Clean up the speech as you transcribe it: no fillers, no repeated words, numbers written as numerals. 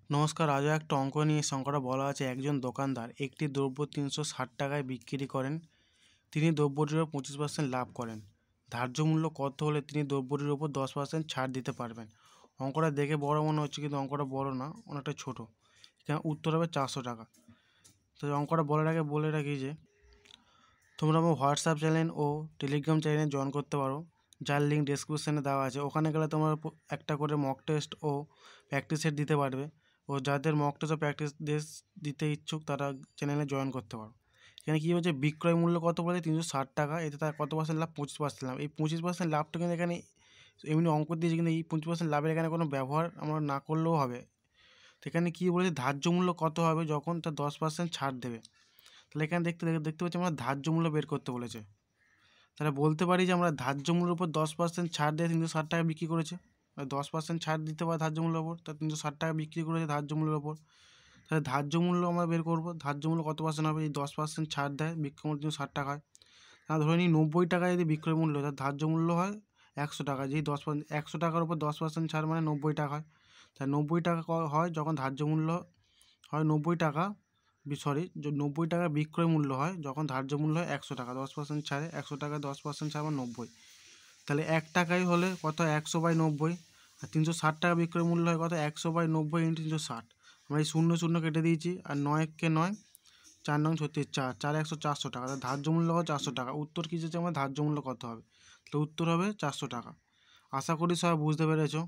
নমস্কার। আজও একটা অঙ্ক নিয়ে অঙ্কটা বলা আছে, একজন দোকানদার একটি দ্রব্য 360 টাকায় বিক্রি করেন। তিনি দ্রব্যটির ওপর 25% লাভ করেন। ধার্য মূল্য কত হলে তিনি দ্রব্যটির ওপর 10% ছাড় দিতে পারবেন? অঙ্কটা দেখে বড় মনে হচ্ছে, কিন্তু অঙ্কটা বড় না, অনেকটা ছোট। এখানে উত্তর হবে 400 টাকা। তো অঙ্কটা বলার আগে বলে রাখি যে তোমরা আমার হোয়াটসঅ্যাপ চ্যানেল ও টেলিগ্রাম চ্যানেলে জয়েন করতে পারো, যার লিঙ্ক ডেসক্রিপশানে দেওয়া আছে। ওখানে গেলে তোমার একটা করে মক টেস্ট ও প্র্যাকটিস সেট দিতে পারবে। ও যাদের মক টেস্ট ও প্র্যাকটিস দিতে ইচ্ছুক তারা চ্যানেলে জয়েন করতে পারো। এখানে কী হচ্ছে, বিক্রয় মূল্য কত বলে 360 টাকা, এতে তার কত পার্সেন্ট লাভ? 25% লাভ। এই 25% লাভটা কিন্তু এখানে এমনি অঙ্ক দিয়েছে, কিন্তু এই 25% লাভের এখানে কোনো ব্যবহার আমরা না করলেও হবে। তো এখানে কী বলেছে, ধার্য মূল্য কত হবে যখন তার 10% ছাড় দেবে। তাহলে এখানে দেখতে পাচ্ছি আমরা ধার্য মূল্য বের করতে বলেছে। তাহলে বলতে পারি যে আমরা ধার্য মূল্যের উপর 10% ছাড় দিয়ে 360 টাকা বিক্রি করেছে। 10% ছাড় দিতে পারে ধার্য মূল্যের ওপর, তা 360 টাকা বিক্রি করেছে ধার্য মূল্যের ওপর। তাহলে ধার্য মূল্য আমরা বের করবো, ধার্য মূল্য কত পার্সেন্ট হবে? এই 10% ছাড় দেয়, বিক্রয় মূল্য 360 টাকা হয়। ধরে নিই 90 টাকা যদি বিক্রয় মূল্য, তার ধার্য মূল্য হয় 100 টাকা। যেই 10% 100 টাকার উপর 10% ছাড় মানে 90 টাকা হয়। তাই 90 টাকা হয় যখন ধার্য মূল্য হয় 90 টাকা, 90 টাকা বিক্রয় মূল্য হয় যখন ধার্য মূল্য হয় 100 টাকা। 10% ছাড়ে 100 টাকা, 10% ছাড় 90। তাহলে 1 টাকাই হলে কত? 100/90। আর 360 টাকা বিক্রয় মূল্য হয় কত? 100/90 × 360। আমরা এই 0 0 কেটে দিয়েছি, আর 9 কে 9, 4 9 36, 4 4 100, 400 টাকা। ধার্য মূল্য হয় 400 টাকা। উত্তর কী চেয়েছে আমার? ধার্য মূল্য কত হবে? তো উত্তর হবে 400 টাকা। আশা করি সবাই বুঝতে পেরেছো।